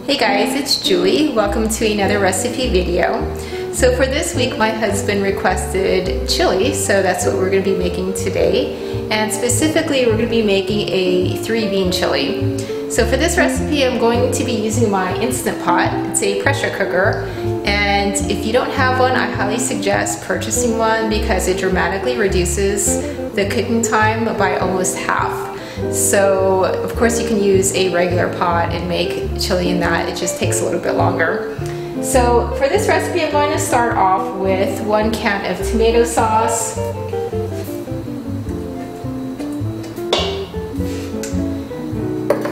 Hey guys, it's Julie. Welcome to another recipe video. So for this week, my husband requested chili, so that's what we're going to be making today. And specifically, we're going to be making a 3-bean chili. So for this recipe, I'm going to be using my Instant Pot. It's a pressure cooker. And if you don't have one, I highly suggest purchasing one because it dramatically reduces the cooking time by almost half. So of course you can use a regular pot and make chili in that. It just takes a little bit longer. So for this recipe, I'm going to start off with 1 can of tomato sauce.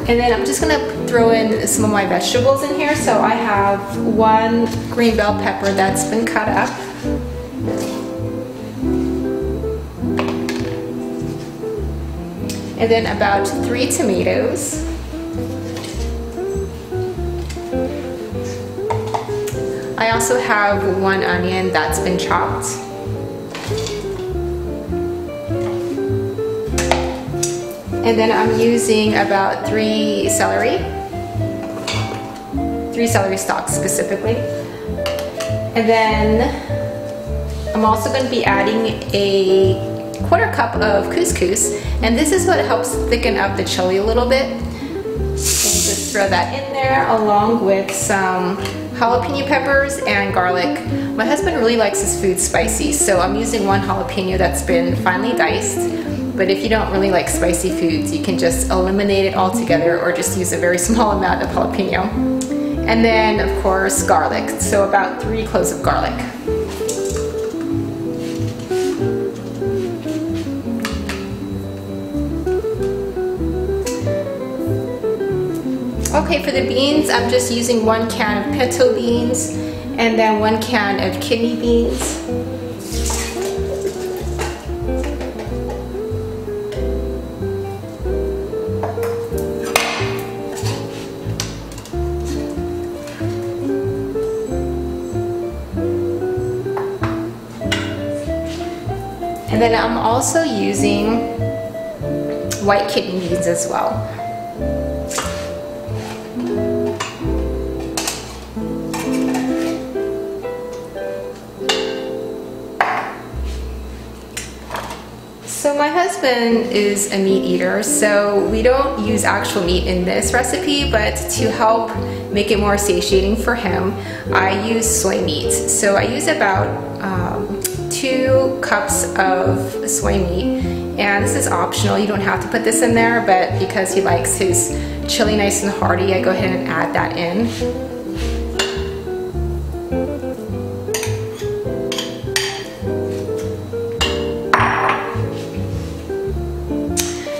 And then I'm just going to throw in some of my vegetables in here. So I have 1 green bell pepper that's been cut up. And then about 3 tomatoes. I also have 1 onion that's been chopped. And then I'm using about 3 celery stalks specifically. And then I'm also going to be adding a 1/4 cup of couscous, and this is what helps thicken up the chili a little bit. And just throw that in there along with some jalapeno peppers and garlic. My husband really likes his food spicy, so I'm using 1 jalapeno that's been finely diced. But if you don't really like spicy foods, you can just eliminate it altogether or just use a very small amount of jalapeno. And then of course garlic, so about 3 cloves of garlic. Okay, for the beans, I'm just using 1 can of pinto beans and then 1 can of kidney beans. And then I'm also using white kidney beans as well. So my husband is a meat eater, so we don't use actual meat in this recipe, but to help make it more satiating for him, I use soy meat. So I use about 2 cups of soy meat, and this is optional. You don't have to put this in there, but because he likes his chili nice and hearty, I go ahead and add that in.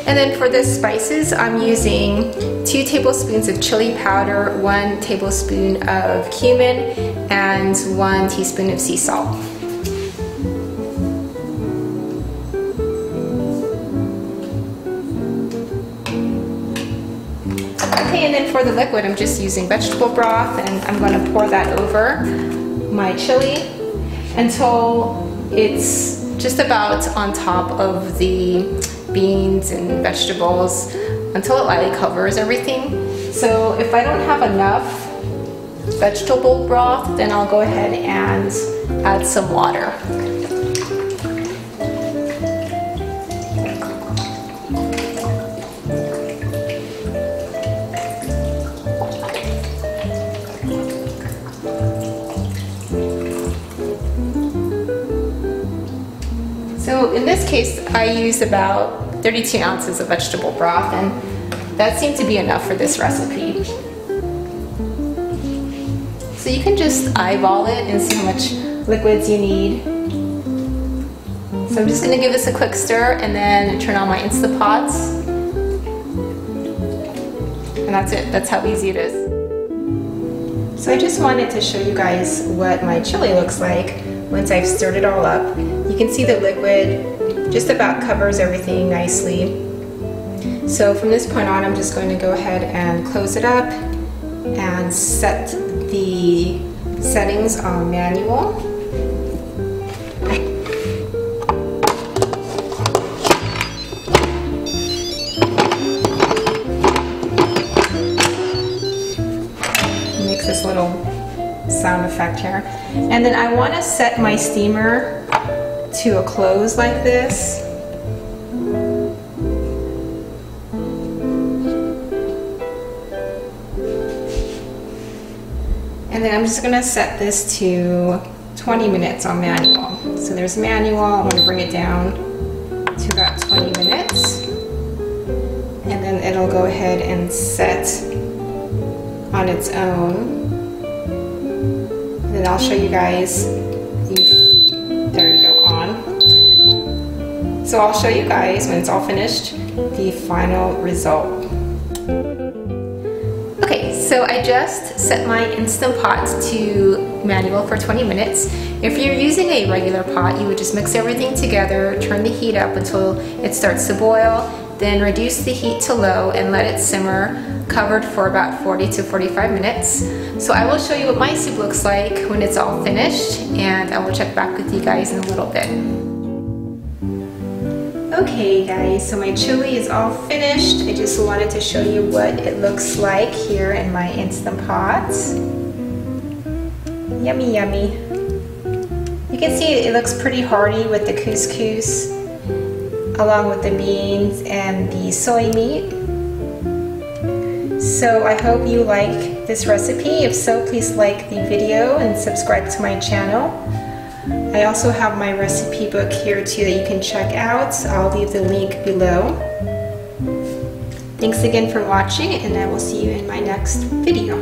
And then for the spices, I'm using 2 tablespoons of chili powder, 1 tablespoon of cumin, and 1 teaspoon of sea salt. Okay, and then for the liquid, I'm just using vegetable broth, and I'm going to pour that over my chili until it's just about on top of the beans and vegetables, until it lightly covers everything. So if I don't have enough vegetable broth, then I'll go ahead and add some water. So in this case, I used about 32 ounces of vegetable broth, and that seemed to be enough for this recipe. So you can just eyeball it and see how much liquids you need. So I'm just going to give this a quick stir and then turn on my Instant Pots. And that's it. That's how easy it is. So I just wanted to show you guys what my chili looks like once I've stirred it all up. You can see the liquid just about covers everything nicely. So from this point on, I'm just going to go ahead and close it up and set the settings on manual. this little sound effect here. And then I want to set my steamer to a close like this. And then I'm just going to set this to 20 minutes on manual. So there's manual. I'm going to bring it down to about 20 minutes. And then it'll go ahead and set on its own. And then I'll show you guys. There we go, on. So I'll show you guys when it's all finished the final result. Okay, so I just set my Instant Pot to manual for 20 minutes. If you're using a regular pot, you would just mix everything together, turn the heat up until it starts to boil, then reduce the heat to low and let it simmer, covered for about 40 to 45 minutes. So I will show you what my soup looks like when it's all finished, and I will check back with you guys in a little bit. Okay guys, so my chili is all finished. I just wanted to show you what it looks like here in my Instant Pot. Yummy, yummy. You can see it looks pretty hearty with the couscous, along with the beans and the soy meat. So I hope you like this recipe. If so, please like the video and subscribe to my channel. I also have my recipe book here too that you can check out. I'll leave the link below. Thanks again for watching, and I will see you in my next video.